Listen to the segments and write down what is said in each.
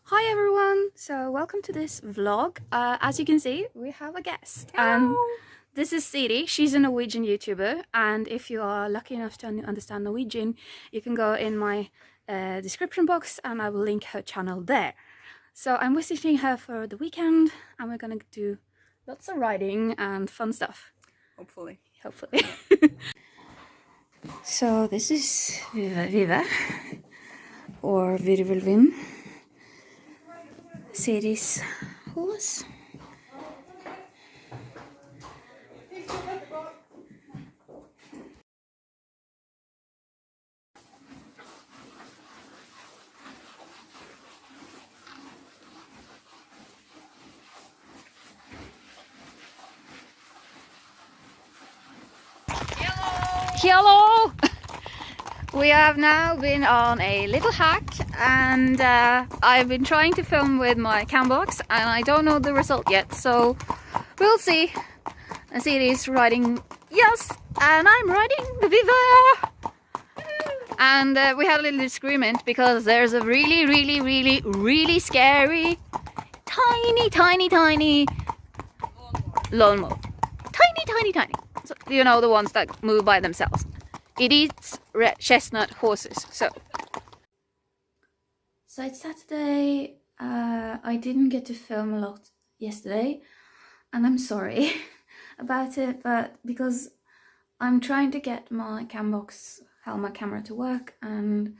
Hi everyone! So welcome to this vlog. As you can see, we have a guest. Hello. This is Siri. She's a Norwegian YouTuber, and if you are lucky enough to understand Norwegian, you can go in my description box and I will link her channel there. So I'm visiting her for the weekend and we're gonna do lots of riding and fun stuff. Hopefully. So this is Viva, or Virvelvind, Siri's horse. Hello! We have now been on a little hike and I've been trying to film with my cam box and I don't know the result yet, so we'll see. And Siri's riding, yes, and I'm riding the Viva! And we had a little disagreement because there's a really scary tiny lawnmower. Tiny. So, you know, the ones that move by themselves. It eats red chestnut horses. So it's Saturday. I didn't get to film a lot yesterday, and I'm sorry about it, but because I'm trying to get my my camera to work, and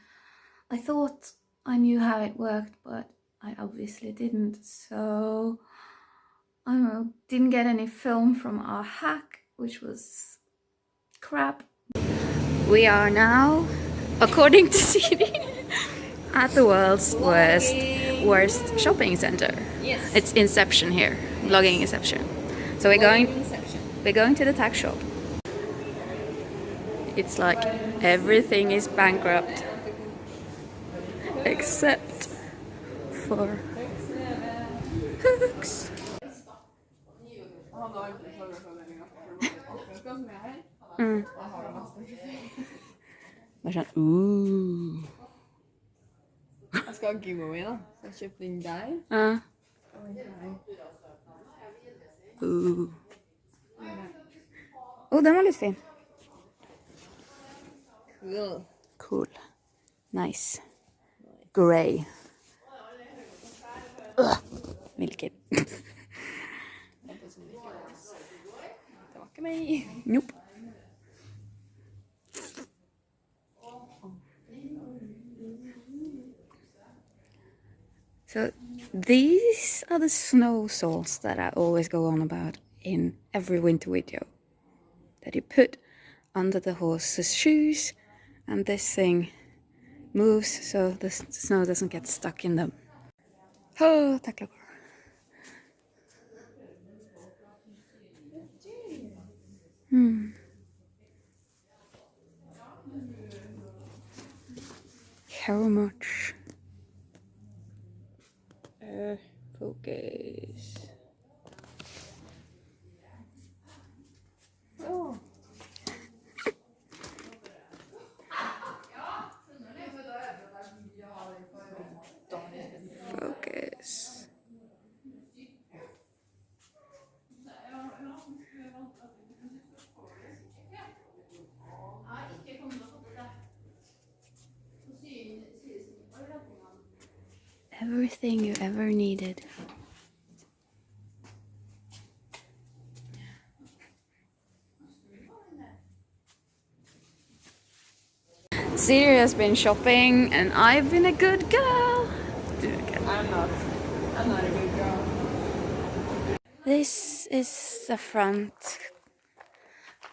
I thought I knew how it worked, but I obviously didn't. So I didn't get any film from our hack, which was crap. We are now, according to Siri, at the world's worst shopping center. Yes. It's Inception here, vlogging Inception. So we're going to the tax shop. It's like everything is bankrupt except for hooks. Bare sånn Jeg skal ha giveaway, da. Så jeg kjøpte den der. Den var litt fin. Cool. Cool. Nice. Grey. Hvilken? Det var ikke meg. Nope. So these are the snow salts that I always go on about in every winter video. That you put under the horse's shoes, and this thing moves so the snow doesn't get stuck in them. Oh, tackla. How much? Focus. Oh. Focus. Everything you ever needed. Siri has been shopping and I've been a good girl. I'm not a good girl. This is the front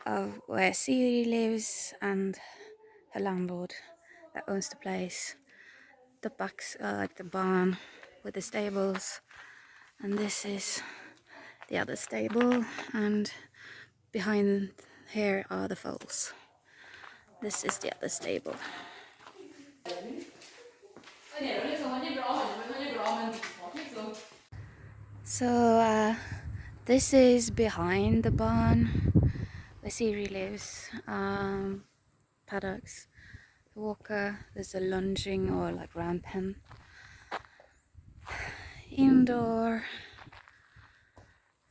of where Siri lives and her landlord that owns the place. The backs are like the barn with the stables, and this is the other stable, and behind here are the foals. This is the other stable. So this is behind the barn where Siri lives. Paddocks, the walker, there's a lunging or like round pen. indoor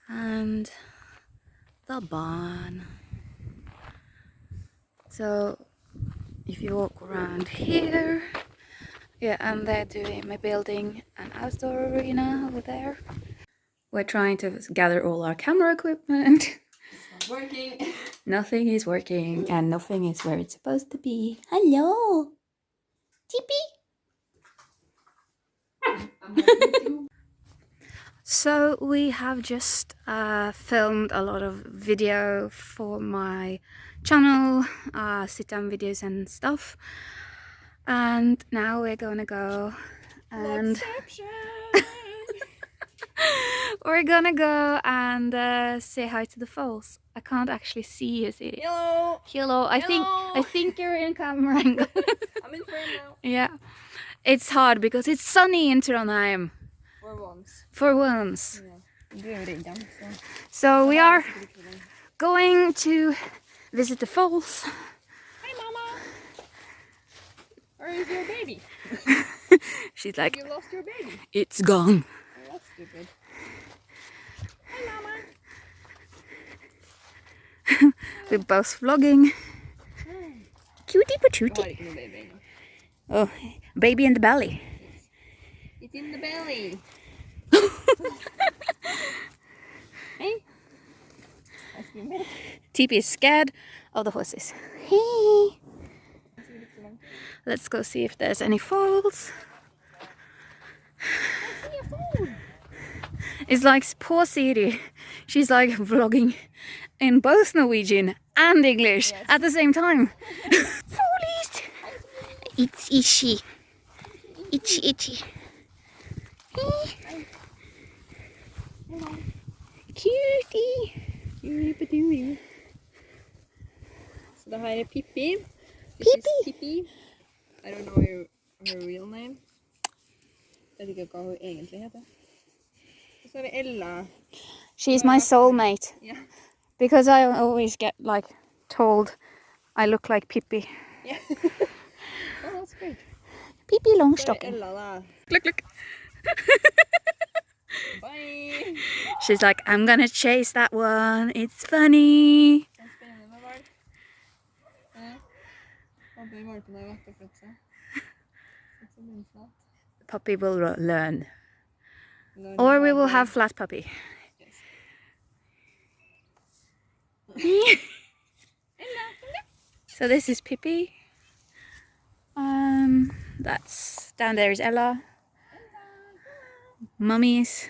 and the barn. So if you walk around here, yeah, and they're building an outdoor arena over there. We're trying to gather all our camera equipment. It's not working. Nothing is working and nothing is where it's supposed to be. Hello! Tippy! So we have just filmed a lot of video for my channel, sit-down videos and stuff. And now we're gonna go and we're gonna go and say hi to the falls. I can't actually see you, Siri. Hello. Hello. I think you're in camera angle. I'm in frame now. Yeah. It's hard because it's sunny in Trondheim. For once. For once. Yeah. So we are going to visit the falls. Hi, Mama. Where is your baby? She's like, You lost your baby. it's gone. Oh, that's stupid. Hi, Mama. We're both vlogging. Cutie Jag har patootie. inte någon baby ännu. Oh, baby in the belly. It's in the belly. Hey. Ice cream milk. TP is scared of the horses. Hey. Let's go see if there's any falls. I see a food. It's like poor Siri. She's like vlogging in both Norwegian and English at the same time. Foolies! It's itchy. Itchy, itchy. Hey. Cutie! Cutie patootie. Så det här är Pippi. This Pippi. is Pippi. I don't know her real name. Jag vet inte vad hon egentligen heter. Och så är det Ella. She's my soulmate. Yeah. Because I always get like told I look like Pippi. Yeah. Oh, that's great. Pippi Så är det Longstocking. Ella där. Look, look. Bye! She's like, I'm gonna chase that one. It's funny. Det är spännande med valp. Hoppas valpen har återfött sig. Så min flat. Puppy will learn. Or we will have flat puppy. So this is Pippi. That's down there is Ella. Mummies.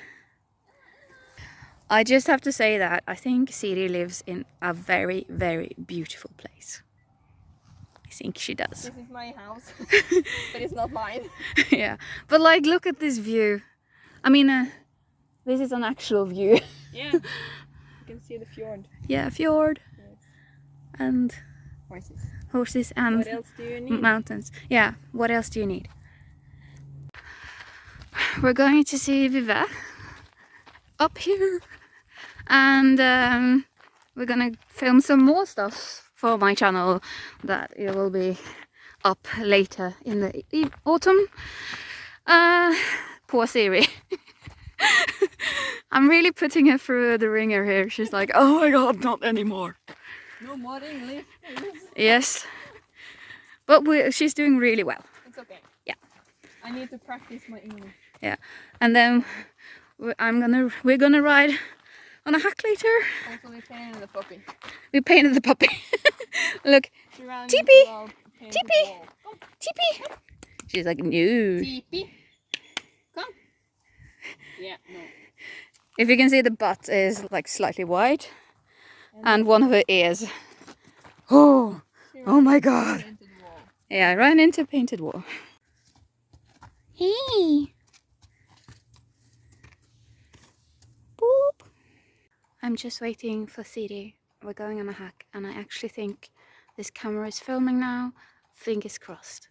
I just have to say that I think Siri lives in a very, very beautiful place. I think she does. This is my house, but it's not mine. Yeah, but like, look at this view. I mean, this is an actual view. Yeah, you can see the fjord. Yeah, fjord Yes. and horses and What else do you need? mountains. Yeah, what else do you need? We're going to see Viva up here, and we're gonna film some more stuff for my channel that it will be up later in the autumn. Poor Siri. I'm really putting her through the ringer here. She's like, oh my god, not anymore. No more English. Yes, but she's doing really well. It's okay. Yeah. I need to practice my English. Yeah, and then we're gonna ride on a hack later. Also, we painted the puppy. We painted the puppy. Look, She ran Tippy! into our painted Tippy! wall. Come, Tippy. She's like, no. Tippy. Come. Yeah, no. If you can see, the butt is like slightly wide, and one of her ears. Oh, She oh my ran god. into the wall. Yeah, I ran into a painted wall. Hey. Boop. I'm just waiting for Siri. We're going on a hack, and I actually think this camera is filming now. Fingers crossed.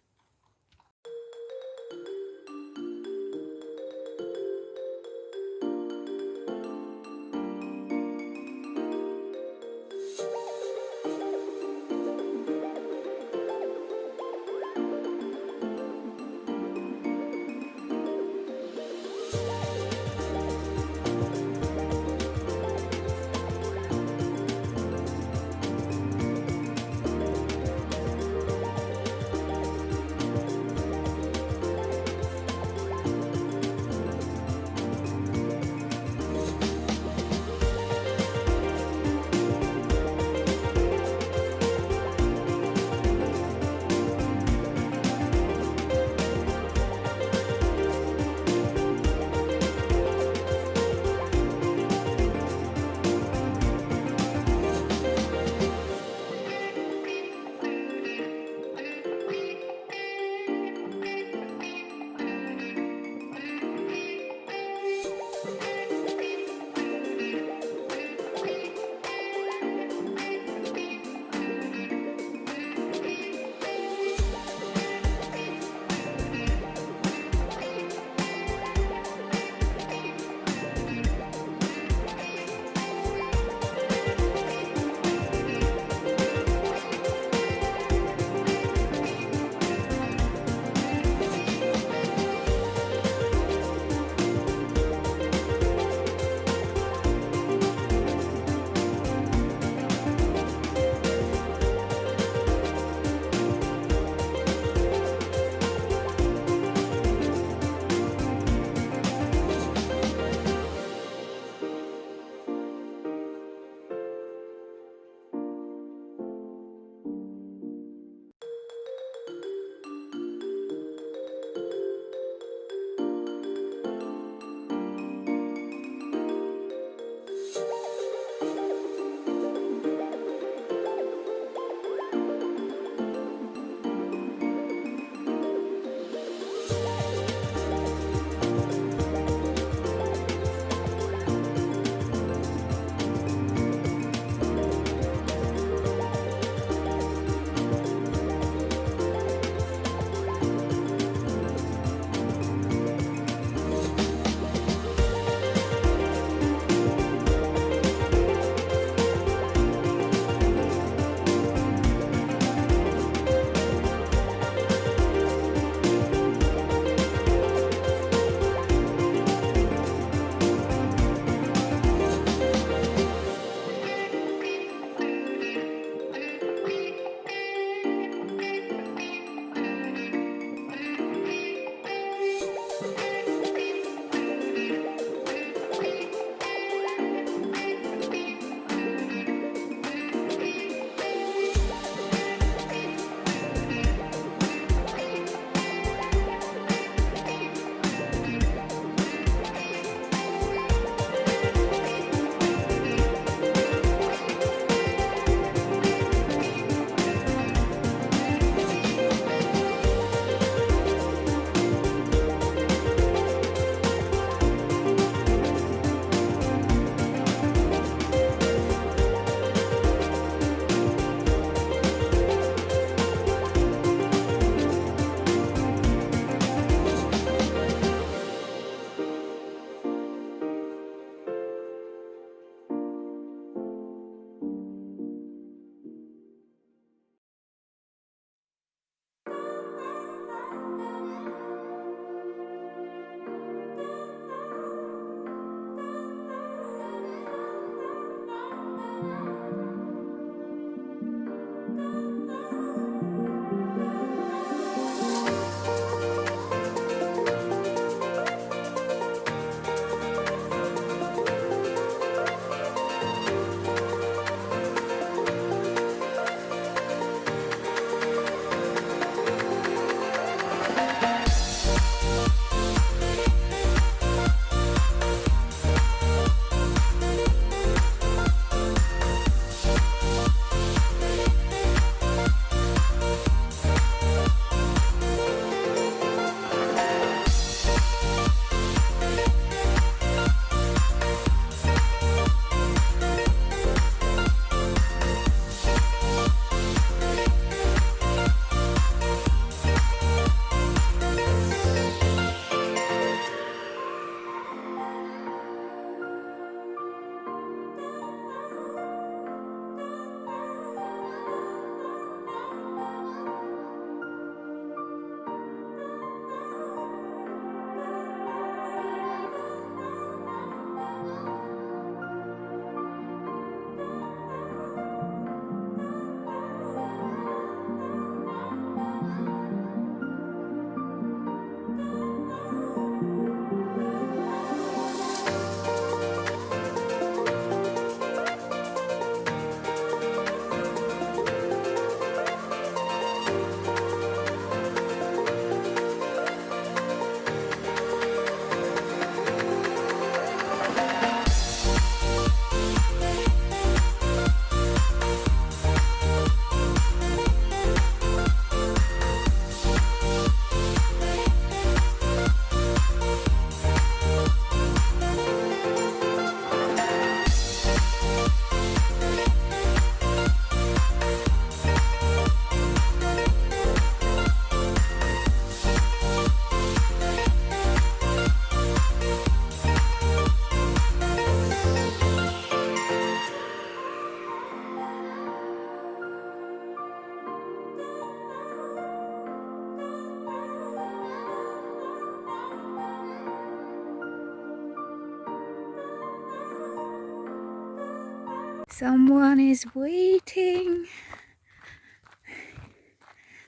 Someone is waiting.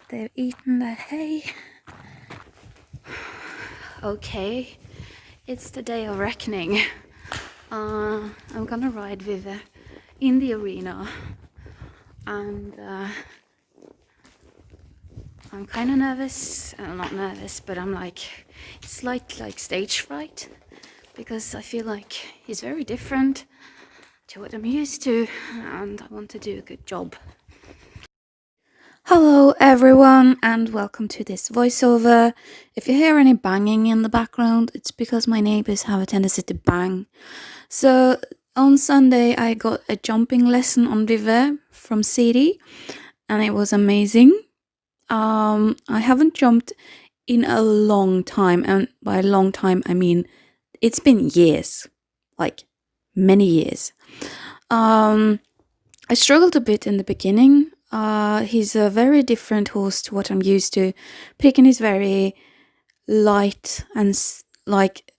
They've eaten their hay. Okay, it's the day of reckoning. I'm gonna ride Vive in the arena, and I'm kind of nervous. I'm not nervous, but I'm like slight like stage fright, because I feel like he's very different to what I'm used to, and I want to do a good job. Hello everyone, and welcome to this voiceover. If you hear any banging in the background, it's because my neighbors have a tendency to bang. So on Sunday I got a jumping lesson on Vive from Siri, and it was amazing. I haven't jumped in a long time, and by a long time I mean it's been years, like many years. I struggled a bit in the beginning. He's a very different horse to what I'm used to. Picken is very light and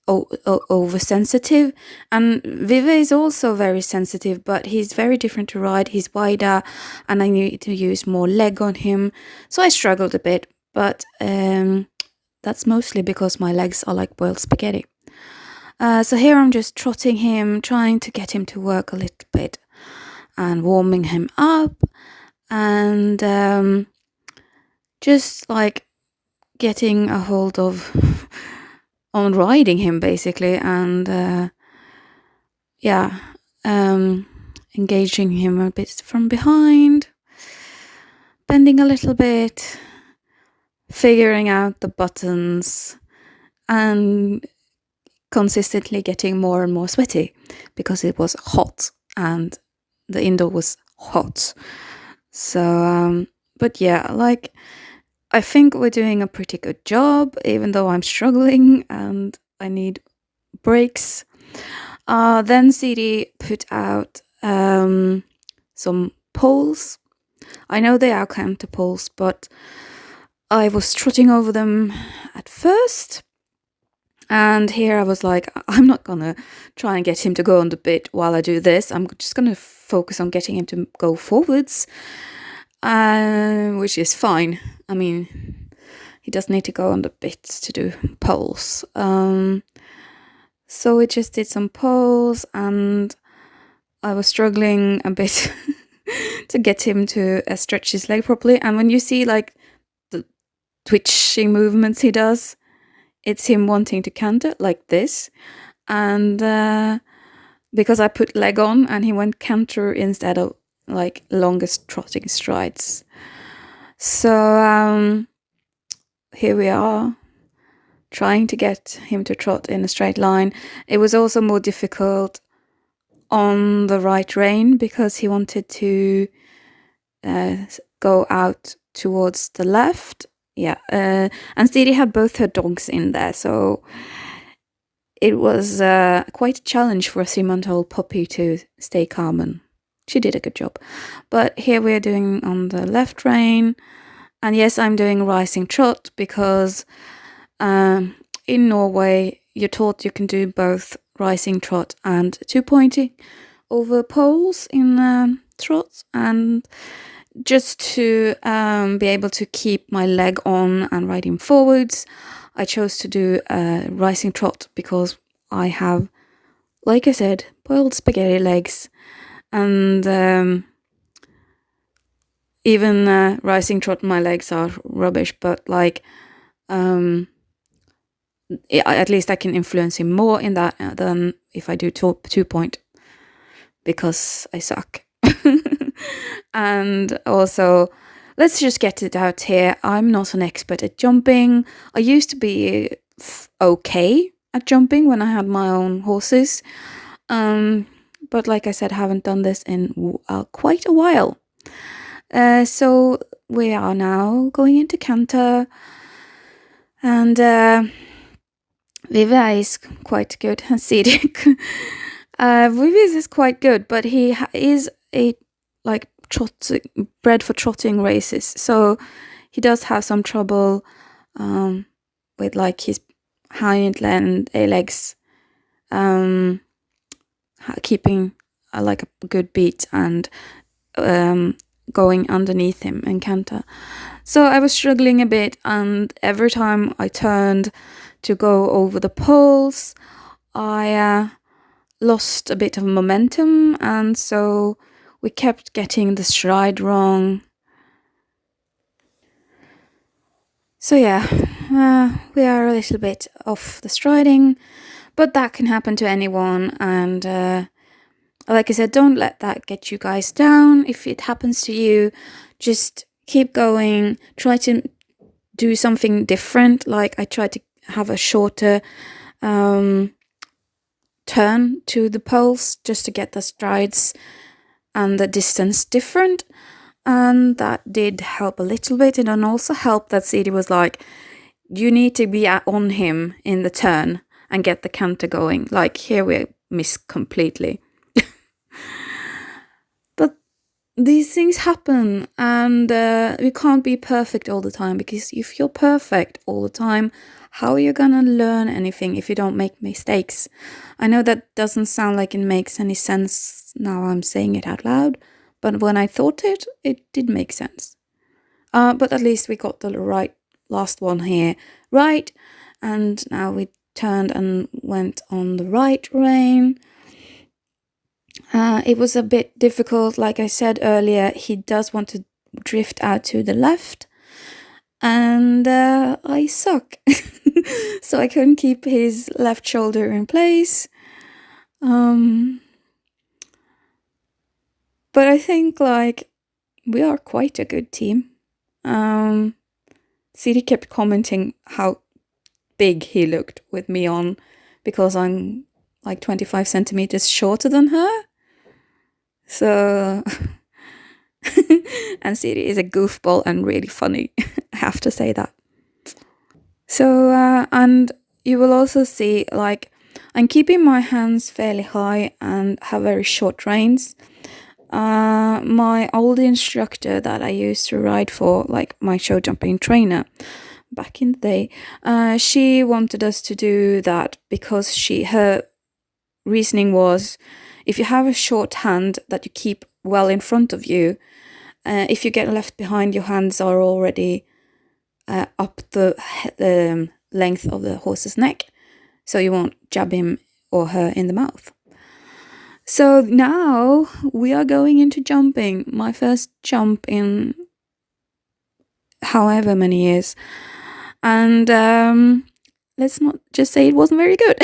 oversensitive, and Vive is also very sensitive, but he's very different to ride. He's wider, and I need to use more leg on him, so I struggled a bit, but that's mostly because my legs are like boiled spaghetti. So here I'm just trotting him, trying to get him to work a little bit and warming him up, and just like getting a hold of on riding him basically, and engaging him a bit from behind, bending a little bit, figuring out the buttons, and consistently getting more and more sweaty because it was hot and the indoor was hot. So but yeah, like I think we're doing a pretty good job, even though I'm struggling and I need breaks. Then CD put out some polls. I know they are counter polls, but I was trotting over them at first. And here I was like, I'm not gonna try and get him to go on the bit while I do this. I'm just gonna focus on getting him to go forwards, which is fine. I mean, he does need to go on the bit to do poles. So we just did some poles, and I was struggling a bit to get him to stretch his leg properly. And when you see like the twitching movements he does, it's him wanting to canter like this. And because I put leg on, and he went canter instead of like longest trotting strides. So here we are, trying to get him to trot in a straight line. It was also more difficult on the right rein because he wanted to go out towards the left. Yeah, and Stevie had both her dogs in there, so it was quite a challenge for a 3-month-old puppy to stay calm, and she did a good job. But here we're doing on the left rein, and yes, I'm doing rising trot because in Norway you're taught you can do both rising trot and 2-pointing over poles in trot, and just to be able to keep my leg on and ride him forwards, I chose to do a rising trot because I have, like I said, boiled spaghetti legs, and even rising trot my legs are rubbish, but like at least I can influence him more in that than if I do 2-point, because I suck. And also, let's just get it out here, I'm not an expert at jumping. I used to be okay at jumping when I had my own horses, but like I said, I haven't done this in quite a while. So we are now going into canter, and Vive is quite good. Vive is quite good, but he is a like bred for trotting races, so he does have some trouble with like his hind legs keeping like a good beat and going underneath him in canter. So I was struggling a bit, and every time I turned to go over the poles, I lost a bit of momentum, and so we kept getting the stride wrong. So yeah, we are a little bit off the striding, but that can happen to anyone, and like I said, don't let that get you guys down. If it happens to you, just keep going. Try to do something different. Like I tried to have a shorter turn to the poles just to get the strides and the distance different. And that did help a little bit. And then also helped that Siri was like, you need to be on him in the turn and get the canter going. Like here we miss completely. But these things happen, and we can't be perfect all the time, because if you're perfect all the time, how are you gonna learn anything if you don't make mistakes? I know that doesn't sound like it makes any sense now I'm saying it out loud, but when I thought it, it did make sense. But at least we got the right last one here right, and now we turned and went on the right rein. It was a bit difficult, like I said earlier, he does want to drift out to the left, and I suck. So I couldn't keep his left shoulder in place. But I think like we are quite a good team. Siri kept commenting how big he looked with me on, because I'm like 25 centimeters shorter than her. So, and Siri is a goofball and really funny. I have to say that. So, and you will also see, like, I'm keeping my hands fairly high and have very short reins. My old instructor that I used to ride for, like my show jumping trainer back in the day, she wanted us to do that because her reasoning was, if you have a short hand that you keep well in front of you, if you get left behind, your hands are already up the length of the horse's neck, so you won't jab him or her in the mouth. So now we are going into jumping. My first jump in however many years. And let's not just say it wasn't very good.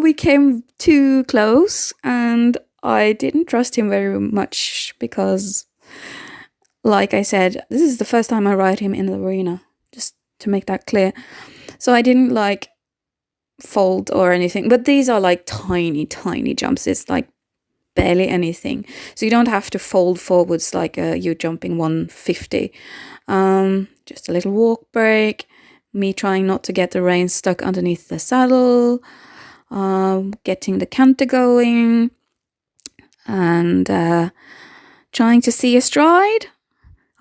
We came too close, and I didn't trust him very much because, like I said, this is the first time I ride him in the arena, just to make that clear. So I didn't like fold or anything, but these are like tiny jumps. It's like barely anything, so you don't have to fold forwards like you're jumping 150. Just a little walk break, me trying not to get the reins stuck underneath the saddle, getting the canter going, and trying to see a stride.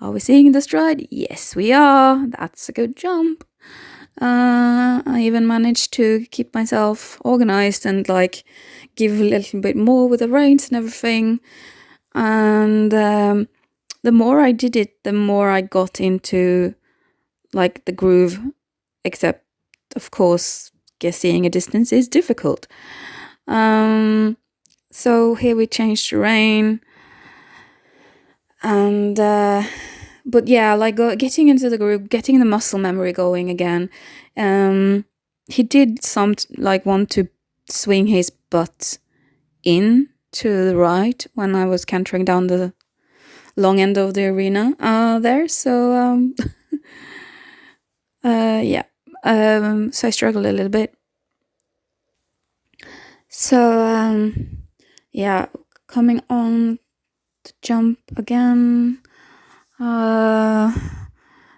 Are we seeing the stride? Yes, we are. That's a good jump. I even managed to keep myself organized and like give a little bit more with the reins and everything. And the more I did it, the more I got into like the groove, except of course seeing a distance is difficult. So here we changed the rein, and but yeah, like getting into the groove, getting the muscle memory going again. He did want to swing his butt in to the right when I was cantering down the long end of the arena there. So yeah, so I struggled a little bit. So yeah, coming on to jump again.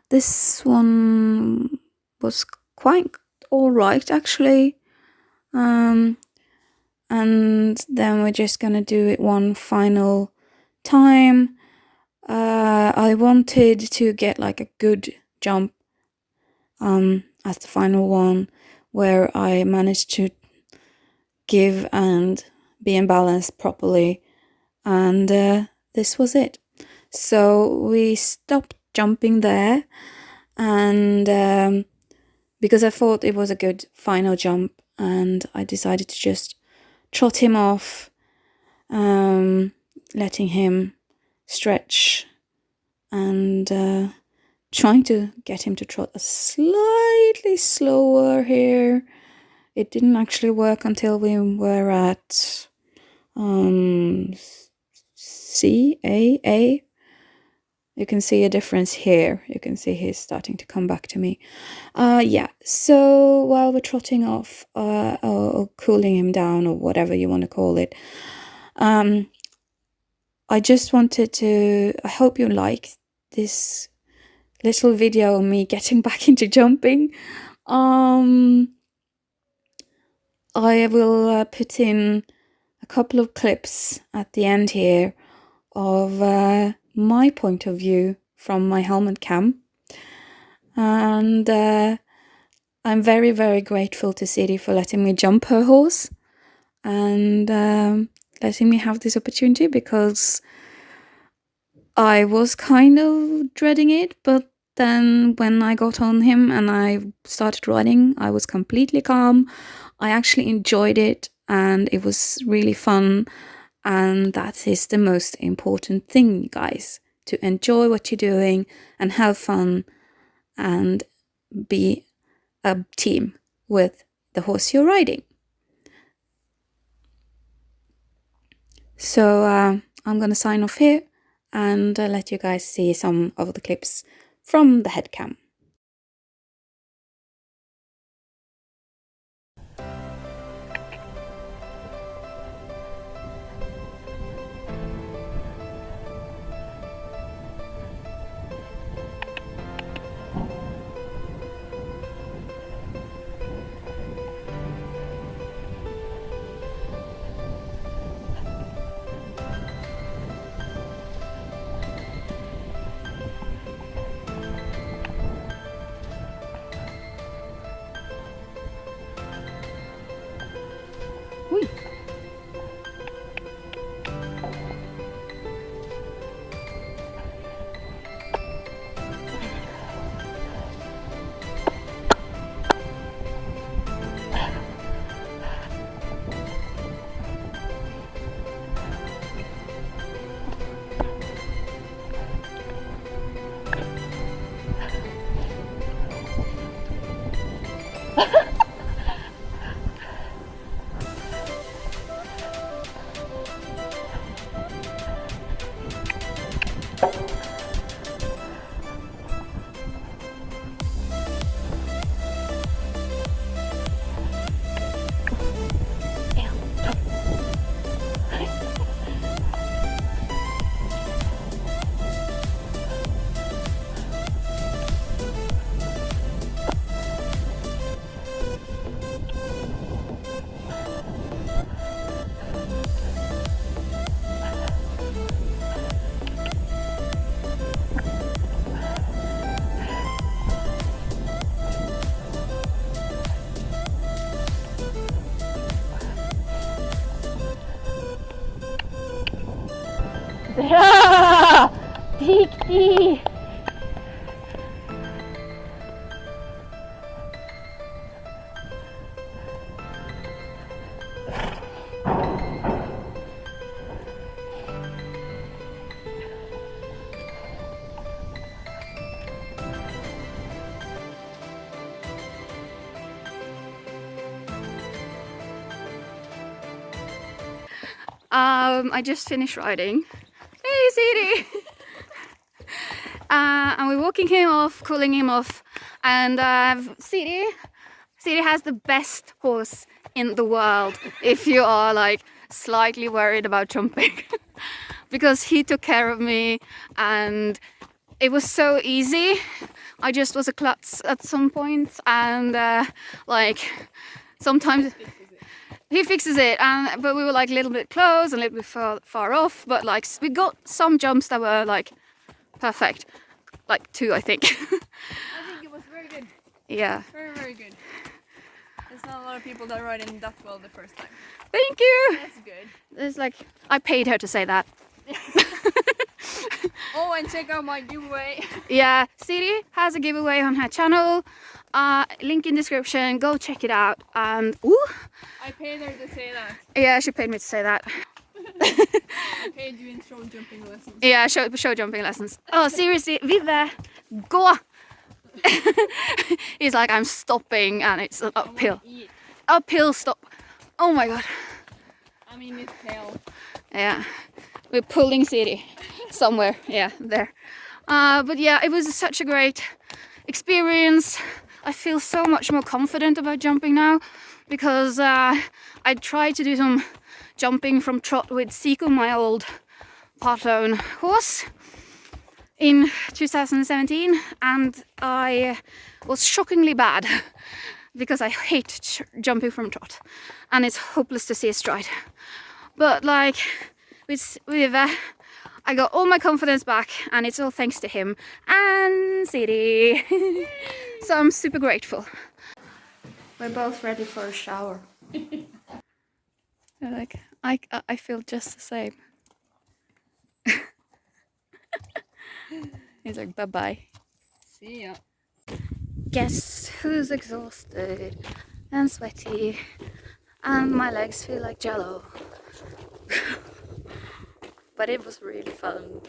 This one was quite all right actually. And then we're just gonna do it one final time. I wanted to get like a good jump as the final one, where I managed to give and being balanced properly, and this was it. So we stopped jumping there, and because I thought it was a good final jump, and I decided to just trot him off, letting him stretch and trying to get him to trot a slightly slower here. It didn't actually work until we were at C, A. You can see a difference here. You can see he's starting to come back to me. Yeah, so while we're trotting off, or cooling him down, or whatever you want to call it, I just wanted to, I hope you like this little video of me getting back into jumping. I will put in a couple of clips at the end here of my point of view from my helmet cam. And I'm very, very grateful to Siri for letting me jump her horse and letting me have this opportunity, because I was kind of dreading it, but then when I got on him and I started riding, I was completely calm. I actually enjoyed it, and it was really fun. And that is the most important thing, guys, to enjoy what you're doing and have fun and be a team with the horse you're riding. So I'm going to sign off here and let you guys see some of the clips from the head cam. Bra! Riktigt! I just finished riding. Hey, Siri! And we're walking him off, cooling him off, and Siri has the best horse in the world if you are like slightly worried about jumping. Because he took care of me and it was so easy. I just was a klutz at some point, and like sometimes he fixes it, and but we were like a little bit close and a little bit far off, but like we got some jumps that were like perfect, like 2 I think. I think it was very good. Yeah. Very, very good. And There's not a lot of people that ride in that well the first time. Thank you. That's good. It's like I paid her to say that. Oh, and check out my giveaway. Yeah, Siri has a giveaway on her channel. Link in description. Go check it out. And I paid her to say that. yeah, she paid me to say that. I paid you in show jumping lessons. Yeah, show jumping lessons. Oh, seriously, Vive, go! He's like, I'm stopping, and it's an uphill. Eat. Uphill stop. Oh my god. I mean, it's tail. Yeah, we're pulling Siri somewhere. Yeah, there. But yeah, it was such a great experience. I feel so much more confident about jumping now because I tried to do some jumping from trot with Siko, my old part-own horse, in 2017, and I was shockingly bad because I hate jumping from trot, and it's hopeless to see a stride. But like with I got all my confidence back, and it's all thanks to him and Siri. So I'm super grateful. We're both ready for a shower. Like I feel just the same. He's like, bye bye. See ya. Guess who's exhausted and sweaty, and my legs feel like jello. But it was really fun.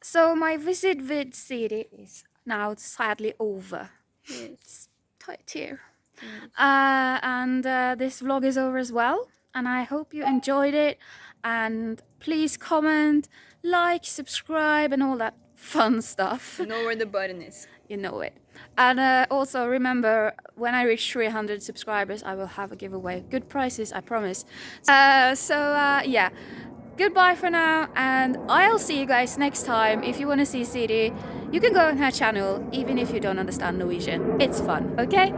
So my visit with Siri is now sadly over. Yes. It's tight here. Yes. And this vlog is over as well. And I hope you enjoyed it. And please comment, like, subscribe, and all that fun stuff. You know where the button is. You know it. And also remember, when I reach 300 subscribers, I will have a giveaway. Good prices, I promise. Yeah. Goodbye for now, and I'll see you guys next time. If you want to see Siri, you can go on her channel, even if you don't understand Norwegian. It's fun, okay?